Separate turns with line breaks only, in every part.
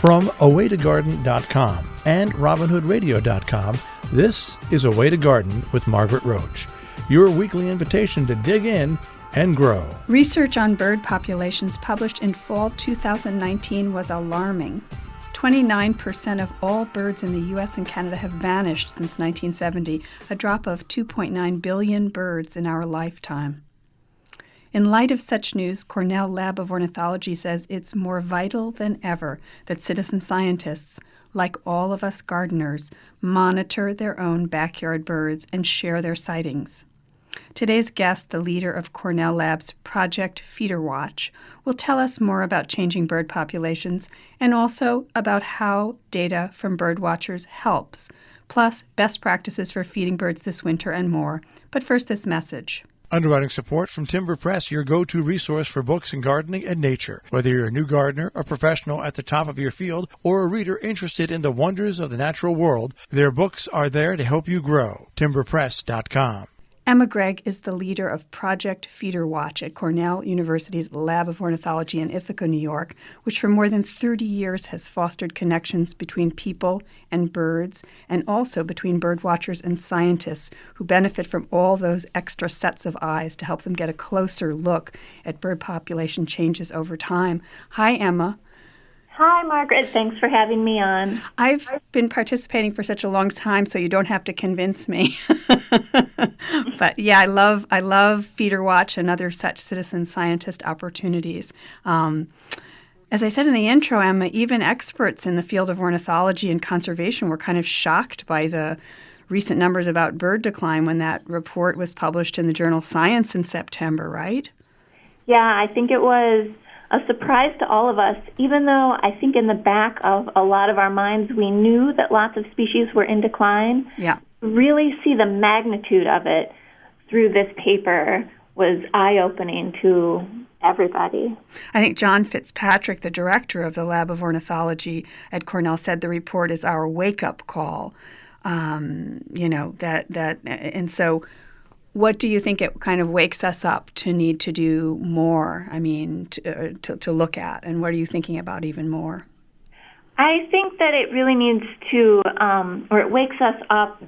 From awaytogarden.com and robinhoodradio.com, this is A Way to Garden with Margaret Roach, your weekly invitation to dig in and grow.
Research on bird populations published in fall 2019 was alarming. 29% of all birds in the U.S. and Canada have vanished since 1970, a drop of 2.9 billion birds in our lifetime. In light of such news, Cornell Lab of Ornithology says it's more vital than ever that citizen scientists, like all of us gardeners, monitor their own backyard birds and share their sightings. Today's guest, the leader of Cornell Lab's Project FeederWatch, will tell us more about changing bird populations and also about how data from birdwatchers helps, plus best practices for feeding birds this winter and more. But first, this message.
Underwriting support from Timber Press, your go-to resource for books in gardening and nature. Whether you're a new gardener, a professional at the top of your field, or a reader interested in the wonders of the natural world, their books are there to help you grow. timberpress.com.
Emma Grieg is the leader of Project FeederWatch at Cornell University's Lab of Ornithology in Ithaca, New York, which for more than 30 years has fostered connections between people and birds, and also between birdwatchers and scientists who benefit from all those extra sets of eyes to help them get a closer look at bird population changes over time. Hi, Emma.
Hi, Margaret. Thanks for having me on.
I've been participating for such a long time, so you don't have to convince me. But yeah, I love FeederWatch and other such citizen scientist opportunities. As I said in the intro, Emma, even experts in the field of ornithology and conservation were kind of shocked by the recent numbers about bird decline when that report was published in the journal Science in September, right?
Yeah, I think it was a surprise to all of us, even though I think in the back of a lot of our minds we knew that lots of species were in decline.
Yeah.
Really see the magnitude of it through this paper was eye-opening to everybody.
I think John Fitzpatrick, the director of the Lab of Ornithology at Cornell, said the report is our wake-up call. And so what do you think it kind of wakes us up to need to do more, to look at? And what are you thinking about even more?
I think that it really needs to, or it wakes us up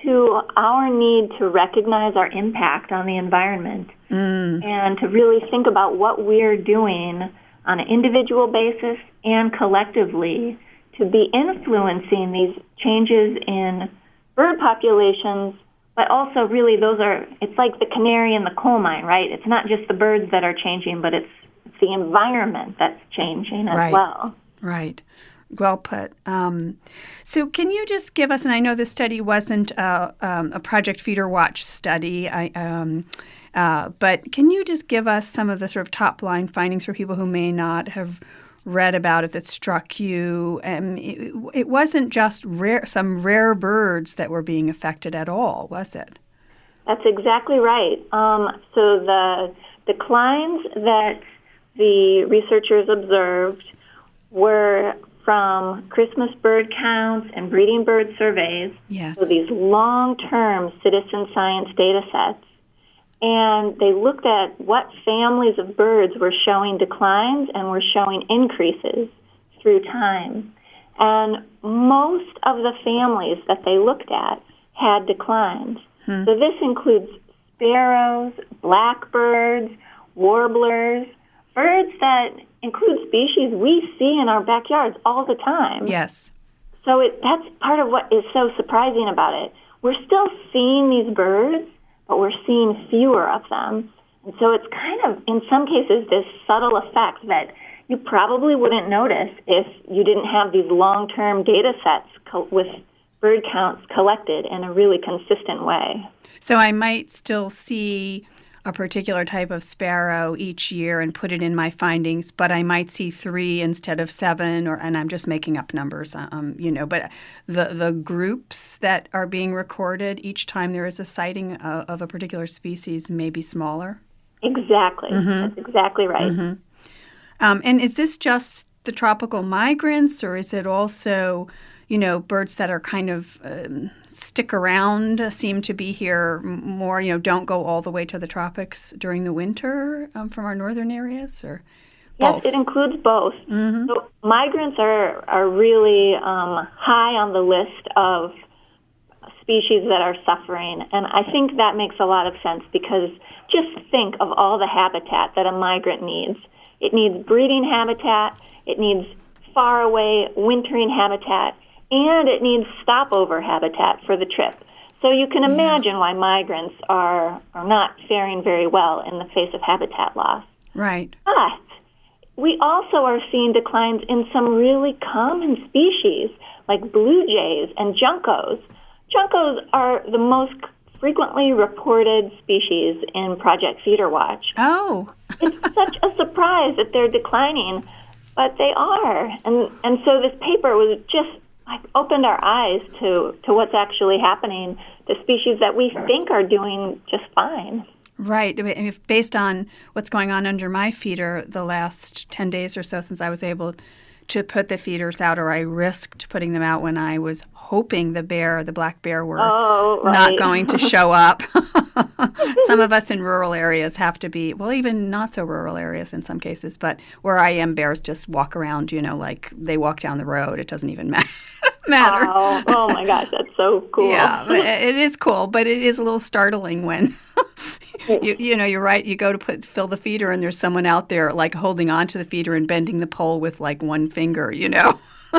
to our need to recognize our impact on the environment and to really think about what we're doing on an individual basis and collectively to be influencing these changes in bird populations. But also, really, it's like the canary in the coal mine, right? It's not just the birds that are changing, but it's the environment that's changing as well. Right.
Well put. So can you just give us, and I know this study wasn't a Project FeederWatch study, but can you just give us some of the sort of top-line findings for people who may not have read about it that struck you? It wasn't just some rare birds that were being affected at all, was it?
That's exactly right. So the declines that the researchers observed were from Christmas bird counts and breeding bird surveys.
Yes.
So these long-term citizen science data sets. And they looked at what families of birds were showing declines and were showing increases through time. And most of the families that they looked at had declines. So this includes sparrows, blackbirds, warblers, birds that include species we see in our backyards all the time.
Yes.
So that's part of what is so surprising about it. We're still seeing these birds, but we're seeing fewer of them. And so it's kind of, in some cases, this subtle effect that you probably wouldn't notice if you didn't have these long-term data sets with bird counts collected in a really consistent way.
So I might still see a particular type of sparrow each year and put it in my findings, but I might see 3 instead of 7, and I'm just making up numbers, But the groups that are being recorded each time there is a sighting of a particular species may be smaller?
Exactly. That's exactly right.
And is this just the tropical migrants, or is it also, birds that are kind of stick around, seem to be here more, don't go all the way to the tropics during the winter from our northern areas? Or
Yes, it includes both.
Mm-hmm.
So migrants are really high on the list of species that are suffering, and I think that makes a lot of sense because just think of all the habitat that a migrant needs. It needs breeding habitat, it needs far away wintering habitat, and it needs stopover habitat for the trip. So you can imagine why migrants are not faring very well in the face of habitat loss.
Right.
But we also are seeing declines in some really common species like blue jays and juncos. Juncos are the most frequently reported species in Project FeederWatch.
Oh.
It's such a surprise that they're declining, but they are. And so this paper was just opened our eyes to what's actually happening to species that we think are doing just fine.
Right. I mean, based on what's going on under my feeder the last 10 days or so since I was able to put the feeders out, or I risked putting them out when I was hoping the black bear were not going to show up. Some of us in rural areas have to be, well, even not so rural areas in some cases, but where I am, bears just walk around, like they walk down the road. It doesn't even matter.
Oh my gosh, that's so cool.
Yeah, it is cool, but it is a little startling when you're right. You go to fill the feeder, and there's someone out there like holding on to the feeder and bending the pole with like one finger.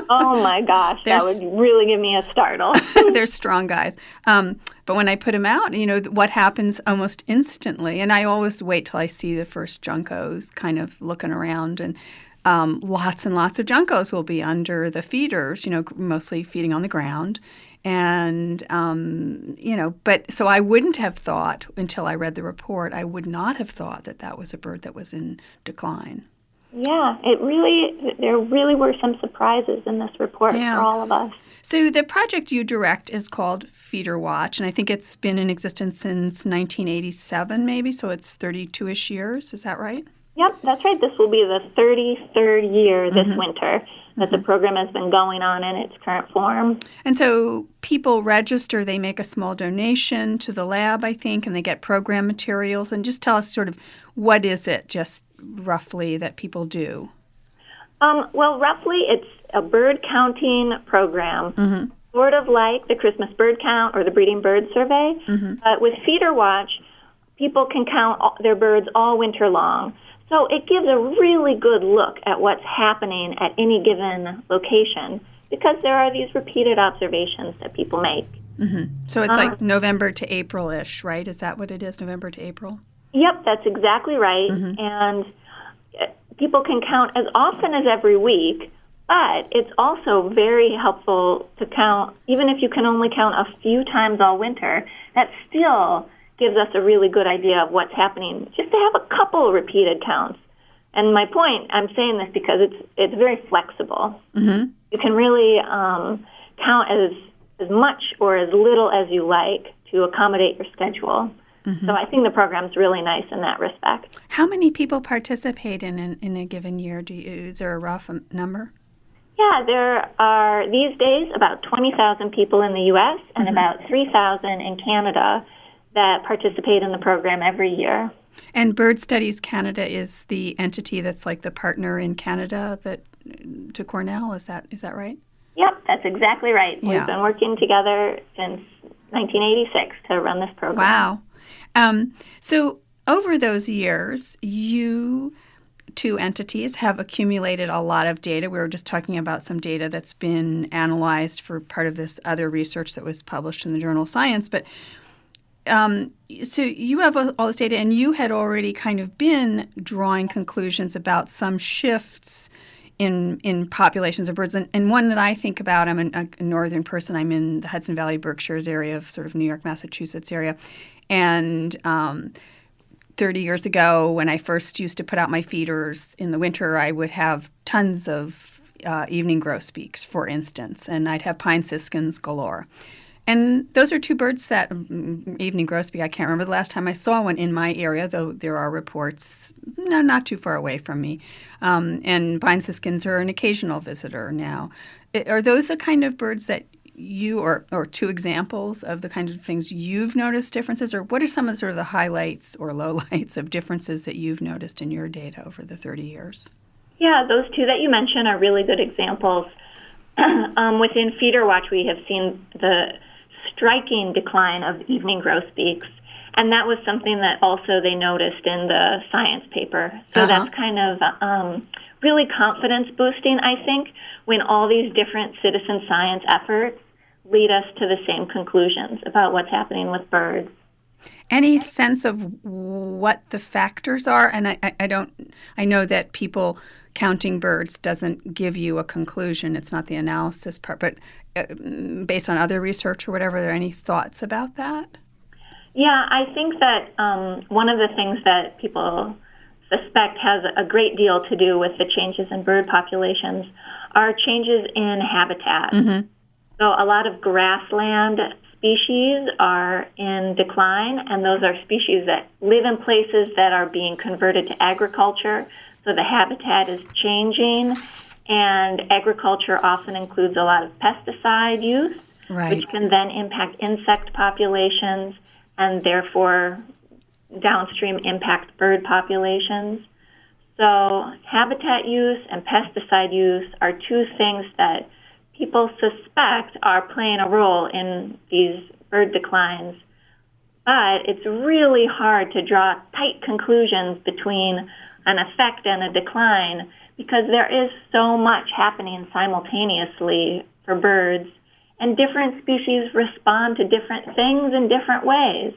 Oh my gosh, that would really give me a startle.
They're strong guys. But when I put them out, what happens almost instantly, and I always wait till I see the first juncos kind of looking around, and lots and lots of juncos will be under the feeders, mostly feeding on the ground. And, but so I wouldn't have thought until I read the report, I would not have thought that was a bird that was in decline.
Yeah, there really were some surprises in this report for all of us.
So the project you direct is called FeederWatch, and I think it's been in existence since 1987 maybe, so it's 32-ish years. Is that right?
Yep, that's right. This will be the 33rd year this winter that the program has been going on in its current form.
And so people register, they make a small donation to the lab, I think, and they get program materials. And just tell us sort of what is it, just roughly, that people do?
Well, roughly it's a bird counting program, sort of like the Christmas bird count or the breeding bird survey. But with FeederWatch, people can count their birds all winter long. So it gives a really good look at what's happening at any given location because there are these repeated observations that people make.
So it's like November to April-ish, right? Is that what it is, November to April?
Yep, that's exactly right. And people can count as often as every week, but it's also very helpful to count, even if you can only count a few times all winter, that still gives us a really good idea of what's happening, just to have a couple repeated counts. And my point, I'm saying this because it's very flexible. You can really count as much or as little as you like to accommodate your schedule. So I think the program's really nice in that respect.
How many people participate in a given year? Is there a rough number?
Yeah, there are these days about 20,000 people in the U.S. and about 3,000 in Canada that participate in the program every year.
And Bird Studies Canada is the entity that's like the partner in Canada to Cornell. Is that right?
Yep, that's exactly right.
Yeah.
We've been working together since 1986 to run this program.
Wow. So over those years, you two entities have accumulated a lot of data. We were just talking about some data that's been analyzed for part of this other research that was published in the journal Science. But so you have all this data, and you had already kind of been drawing conclusions about some shifts in populations of birds. And one that I think about, I'm a northern person. I'm in the Hudson Valley, Berkshires area of sort of New York, Massachusetts area. And 30 years ago, when I first used to put out my feeders in the winter, I would have tons of evening grosbeaks, for instance, and I'd have pine siskins galore. And those are two birds that, evening grosbeak, I can't remember the last time I saw one in my area, though there are reports not too far away from me. And pine siskins are an occasional visitor now. Are those the kind of birds that you, or two examples of the kinds of things you've noticed differences? Or what are some of sort of the highlights or lowlights of differences that you've noticed in your data over the 30 years?
Yeah, those two that you mentioned are really good examples. Within FeederWatch, we have seen the striking decline of evening grosbeaks, and that was something that also they noticed in the science paper. So that's kind of really confidence boosting, I think, when all these different citizen science efforts lead us to the same conclusions about what's happening with birds.
Any sense of what the factors are? And I know that people counting birds doesn't give you a conclusion. It's not the analysis part. But based on other research or whatever, are there any thoughts about that?
Yeah, I think that one of the things that people suspect has a great deal to do with the changes in bird populations are changes in habitat. Mm-hmm. So a lot of grassland species are in decline, and those are species that live in places that are being converted to agriculture. So the habitat is changing, and agriculture often includes a lot of pesticide use, which can then impact insect populations and therefore downstream impact bird populations. So habitat use and pesticide use are two things that people suspect are playing a role in these bird declines. But it's really hard to draw tight conclusions between an effect and a decline because there is so much happening simultaneously for birds, and different species respond to different things in different ways.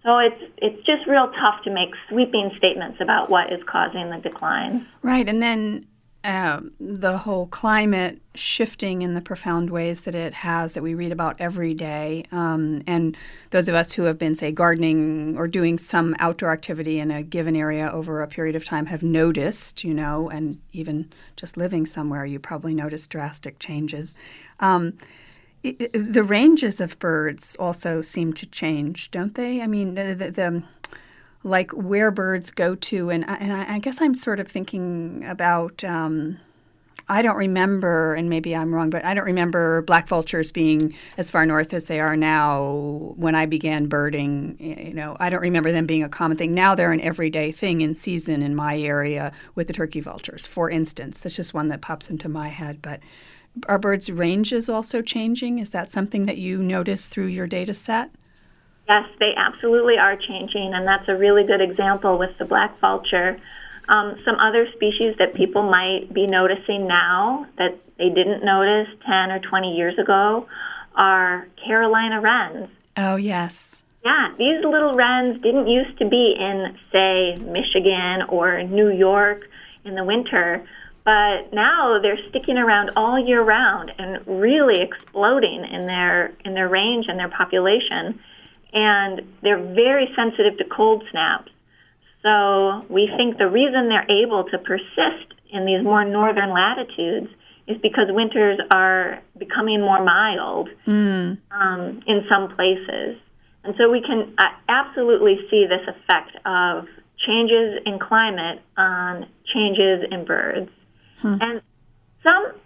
So it's just real tough to make sweeping statements about what is causing the decline.
Right, and then the whole climate shifting in the profound ways that it has that we read about every day. And those of us who have been, say, gardening or doing some outdoor activity in a given area over a period of time have noticed, and even just living somewhere, you probably notice drastic changes. The ranges of birds also seem to change, don't they? I mean, the like where birds go to, and I guess I'm sort of thinking about, I don't remember, and maybe I'm wrong, but I don't remember black vultures being as far north as they are now when I began birding. I don't remember them being a common thing. Now they're an everyday thing in season in my area with the turkey vultures, for instance. That's just one that pops into my head. But are birds' ranges also changing? Is that something that you notice through your data set?
Yes, they absolutely are changing, and that's a really good example with the black vulture. Some other species that people might be noticing now that they didn't notice 10 or 20 years ago are Carolina wrens.
Oh, yes.
Yeah, these little wrens didn't used to be in, say, Michigan or New York in the winter, but now they're sticking around all year round and really exploding in their range and their population. And they're very sensitive to cold snaps. So we think the reason they're able to persist in these more northern latitudes is because winters are becoming more mild in some places. And so we can absolutely see this effect of changes in climate on changes in birds. And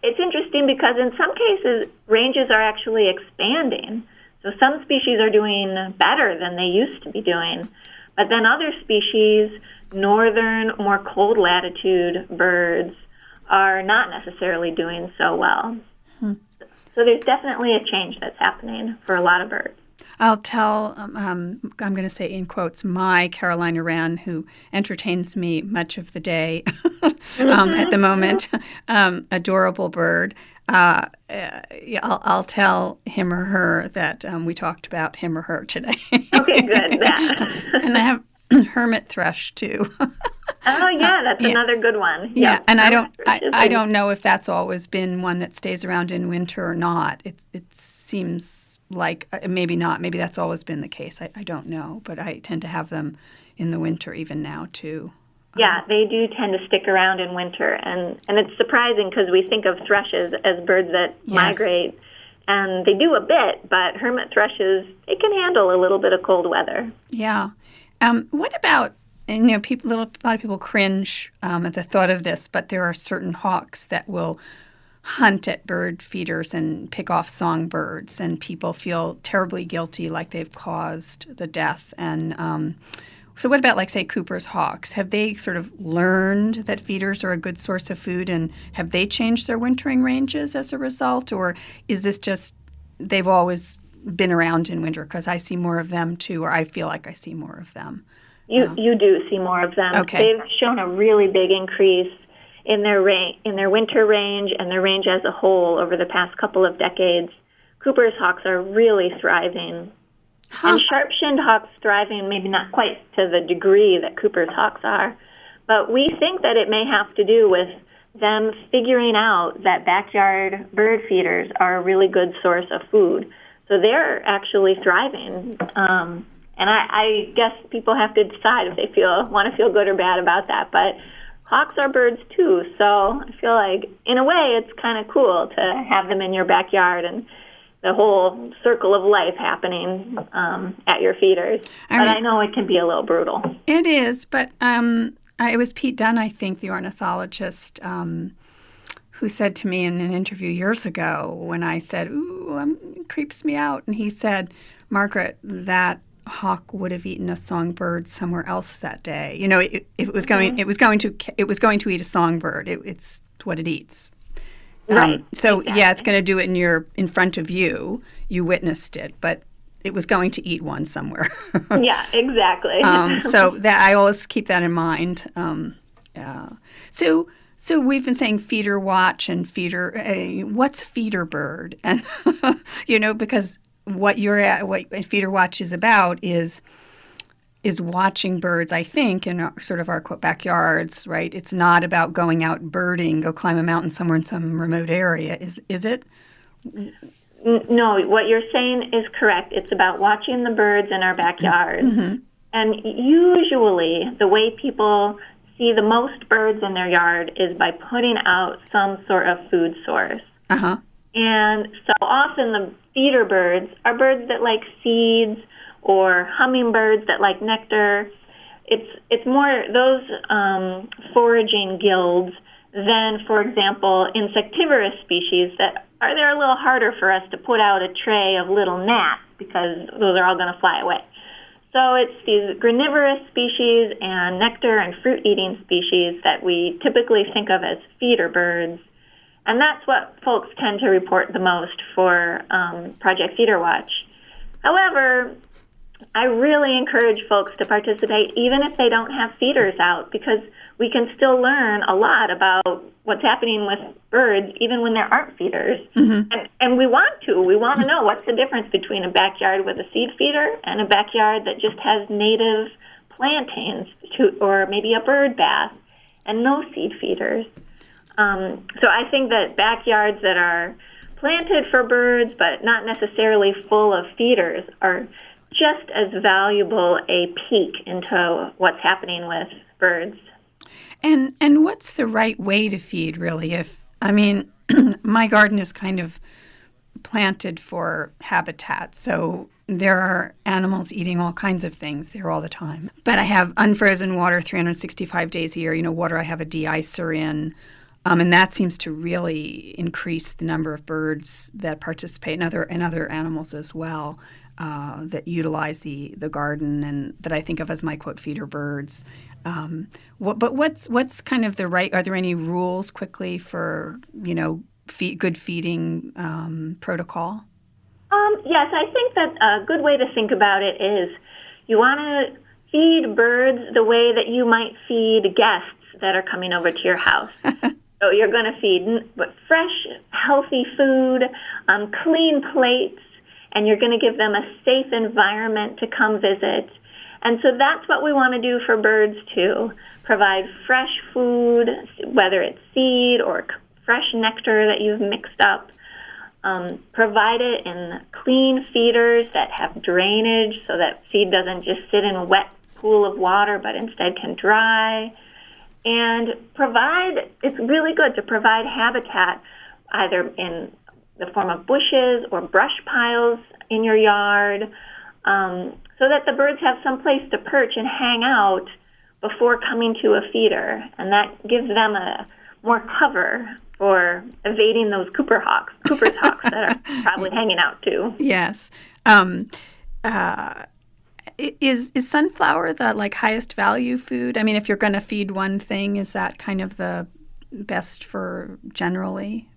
it's interesting because in some cases, ranges are actually expanding. So some species are doing better than they used to be doing. But then other species, northern, more cold latitude birds, are not necessarily doing so well. So there's definitely a change that's happening for a lot of birds.
I'll tell, I'm going to say in quotes, my Carolina wren, who entertains me much of the day at the moment, adorable bird. I'll tell him or her that we talked about him or her today.
Okay, good.
And I have hermit thrush too.
Oh yeah, that's another good one.
Yeah, and I don't know if that's always been one that stays around in winter or not. It seems like maybe not. Maybe that's always been the case. I don't know, but I tend to have them in the winter even now too.
Yeah, they do tend to stick around in winter, and it's surprising because we think of thrushes as birds that migrate, and they do a bit, but hermit thrushes, they can handle a little bit of cold weather.
Yeah. What about, a lot of people cringe at the thought of this, but there are certain hawks that will hunt at bird feeders and pick off songbirds, and people feel terribly guilty like they've caused the death. And So what about, like, say, Cooper's hawks? Have they sort of learned that feeders are a good source of food, and have they changed their wintering ranges as a result? Or is this just they've always been around in winter? Because I see more of them, too, or I feel like I see more of them.
You do see more of them.
Okay.
They've shown a really big increase in their winter range and their range as a whole over the past couple of decades. Cooper's hawks are really thriving. And sharp-shinned hawks thriving, maybe not quite to the degree that Cooper's hawks are. But we think that it may have to do with them figuring out that backyard bird feeders are a really good source of food. So they're actually thriving. And I guess people have to decide if they want to feel good or bad about that. But hawks are birds too, so I feel like in a way it's kind of cool to have them in your backyard and the whole circle of life happening at your feeders. I know it can be a little brutal.
It is, but it was Pete Dunn, I think, the ornithologist, who said to me in an interview years ago when I said, "Ooh, it creeps me out," and he said, "Margaret, that hawk would have eaten a songbird somewhere else that day. You know, if it was going, it was going to eat a songbird. It's what it eats."
Right.
So
exactly.
yeah, it's going to do it in front of you. You witnessed it, but it was going to eat one somewhere.
Yeah, exactly.
So that I always keep that in mind. So we've been saying FeederWatch and what's a feeder bird? And because what FeederWatch is about is watching birds, I think, in sort of our quote backyards, right? It's not about going out birding, go climb a mountain somewhere in some remote area, is it?
No, what you're saying is correct. It's about watching the birds in our backyard. Mm-hmm. And usually the way people see the most birds in their yard is by putting out some sort of food source.
Uh-huh.
And so often the feeder birds are birds that like seeds or hummingbirds that like nectar. It's more those foraging guilds than, for example, insectivorous species that they're a little harder for us to put out a tray of little gnats because those are all going to fly away. So it's these granivorous species and nectar and fruit-eating species that we typically think of as feeder birds. And that's what folks tend to report the most for Project FeederWatch. However, I really encourage folks to participate even if they don't have feeders out, because we can still learn a lot about what's happening with birds even when there aren't feeders. Mm-hmm. And we want to. We want to know what's the difference between a backyard with a seed feeder and a backyard that just has native plantains or maybe a bird bath and no seed feeders. So I think that backyards that are planted for birds but not necessarily full of feeders are just as valuable a peek into what's happening with birds.
And what's the right way to feed, really? My garden is kind of planted for habitat, so there are animals eating all kinds of things there all the time. But I have unfrozen water 365 days a year, water I have a de-icer in. And that seems to really increase the number of birds that participate and other animals as well that utilize the garden and that I think of as my, quote, feeder birds. But what's kind of the right – are there any rules quickly for, good feeding protocol?
Yes, I think that a good way to think about it is you want to feed birds the way that you might feed guests that are coming over to your house. So you're going to feed fresh, healthy food, clean plates, and you're going to give them a safe environment to come visit. And so that's what we want to do for birds, too. Provide fresh food, whether it's seed or fresh nectar that you've mixed up. Provide it in clean feeders that have drainage so that seed doesn't just sit in a wet pool of water but instead can dry. And it's really good to provide habitat either in the form of bushes or brush piles in your yard so that the birds have some place to perch and hang out before coming to a feeder. And that gives them a more cover for evading those Cooper's hawks that are probably hanging out too.
Yes. Is sunflower the highest value food? I mean, if you're going to feed one thing, is that kind of the best for generally?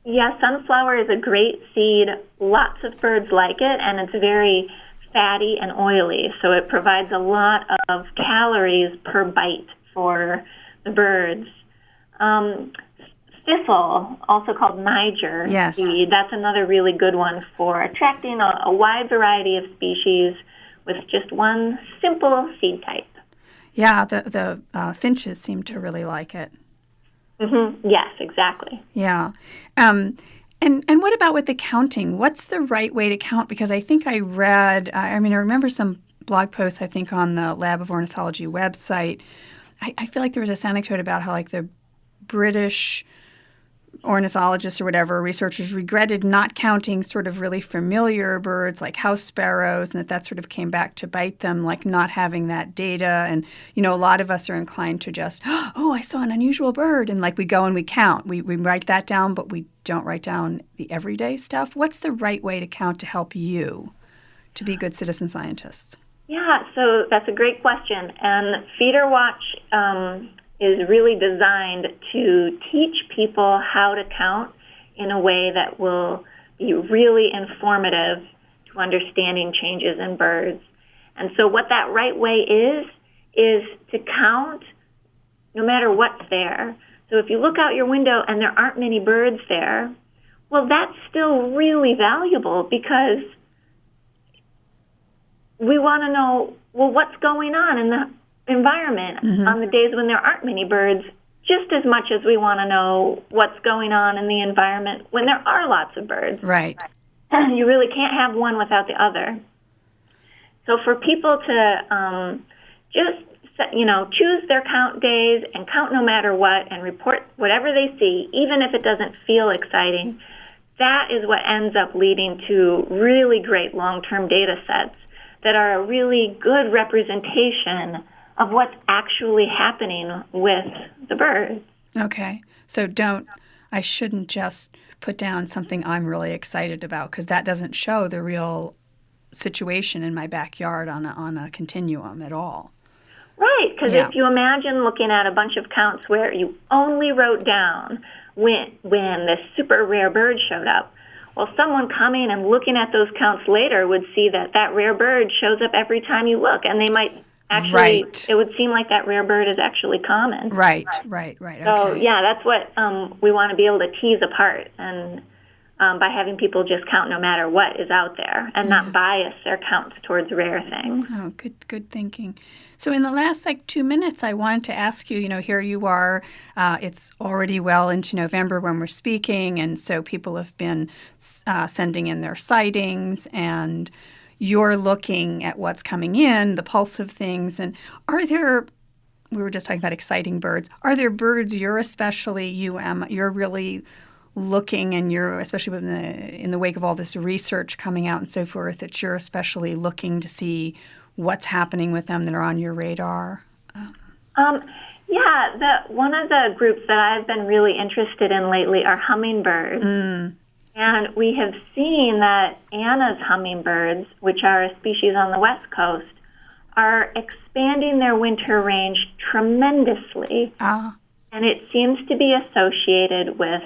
Yeah, sunflower is a great seed. Lots of birds like it, and it's very fatty and oily, so it provides a lot of calories per bite for the birds. Thistle, also called Niger seed, that's another really good one for attracting a wide variety of species with just one simple seed type.
Yeah, the finches seem to really like it.
Mm-hmm. Yes, exactly.
Yeah. And what about with the counting? What's the right way to count? Because I think I read, I remember some blog posts, I think, on the Lab of Ornithology website. I feel like there was this anecdote about how the British ornithologists or whatever, researchers regretted not counting sort of really familiar birds like house sparrows, and that sort of came back to bite them, not having that data. And, a lot of us are inclined to just, oh, I saw an unusual bird, and we go and we count. We write that down, but we don't write down the everyday stuff. What's the right way to count to help you to be good citizen scientists?
Yeah, so that's a great question. And FeederWatch is really designed to teach people how to count in a way that will be really informative to understanding changes in birds. And so what that right way is to count no matter what's there. So if you look out your window and there aren't many birds there, well, that's still really valuable because we want to know, well, what's going on in the environment on the days when there aren't many birds, just as much as we want to know what's going on in the environment when there are lots of birds.
Right.
You really can't have one without the other. So for people to just choose their count days and count no matter what and report whatever they see, even if it doesn't feel exciting, that is what ends up leading to really great long-term data sets that are a really good representation of what's actually happening with the birds.
Okay. So I shouldn't just put down something I'm really excited about, because that doesn't show the real situation in my backyard on a continuum at all.
Right, because if you imagine looking at a bunch of counts where you only wrote down when this super rare bird showed up, well, someone coming and looking at those counts later would see that rare bird shows up every time you look, and they might actually, it would seem like that rare bird is actually common.
Right.
So, that's what we want to be able to tease apart, and by having people just count no matter what is out there and not bias their counts towards rare things.
Oh, good thinking. So in the last 2 minutes, I wanted to ask you, here you are, it's already well into November when we're speaking, and so people have been sending in their sightings, and you're looking at what's coming in, the pulse of things. And we were just talking about exciting birds, are there birds you're really looking, and you're, especially in the wake of all this research coming out and so forth, that you're especially looking to see what's happening with them that are on your radar?
One of the groups that I've been really interested in lately are hummingbirds. And we have seen that Anna's hummingbirds, which are a species on the West Coast, are expanding their winter range tremendously. And it seems to be associated with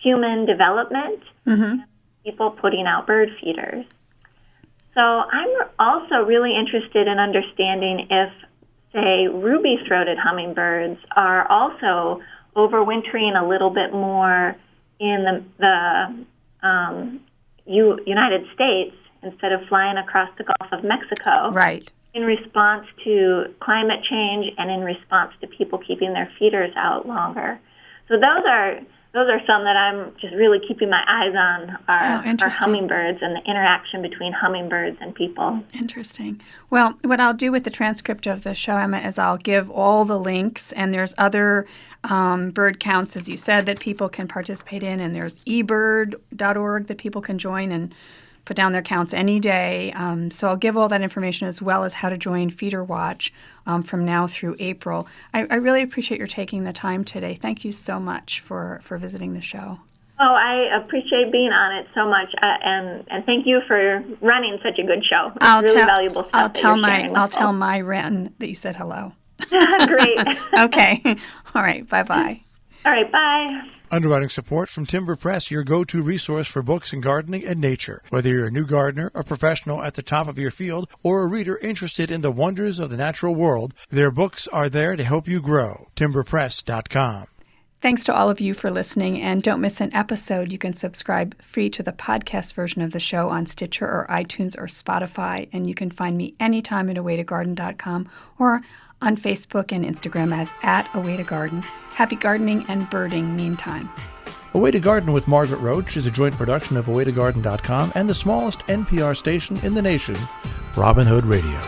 human development, people putting out bird feeders. So I'm also really interested in understanding if, say, ruby-throated hummingbirds are also overwintering a little bit more in the United States instead of flying across the Gulf of Mexico.
Right.
In response to climate change and in response to people keeping their feeders out longer. So those are some that I'm just really keeping my eyes on, are hummingbirds and the interaction between hummingbirds and people.
Interesting. Well, what I'll do with the transcript of the show, Emma, is I'll give all the links, and there's other bird counts, as you said, that people can participate in, and there's ebird.org that people can join and put down their counts any day. So I'll give all that information, as well as how to join FeederWatch from now through April. I really appreciate your taking the time today. Thank you so much for visiting the show.
Oh, I appreciate being on it so much, and thank you for running such a good show. It's really valuable stuff.
I'll tell my Wren that you said hello.
Great.
Okay. All right. Bye-bye.
All right. Bye.
Underwriting support from Timber Press, your go-to resource for books in gardening and nature. Whether you're a new gardener, a professional at the top of your field, or a reader interested in the wonders of the natural world, their books are there to help you grow. timberpress.com.
Thanks to all of you for listening, and don't miss an episode. You can subscribe free to the podcast version of the show on Stitcher or iTunes or Spotify, and you can find me anytime at awaytogarden.com or on Facebook and Instagram as @awaytogarden. Happy gardening and birding meantime.
Away to Garden with Margaret Roach is a joint production of awaytogarden.com and the smallest NPR station in the nation, Robin Hood Radio.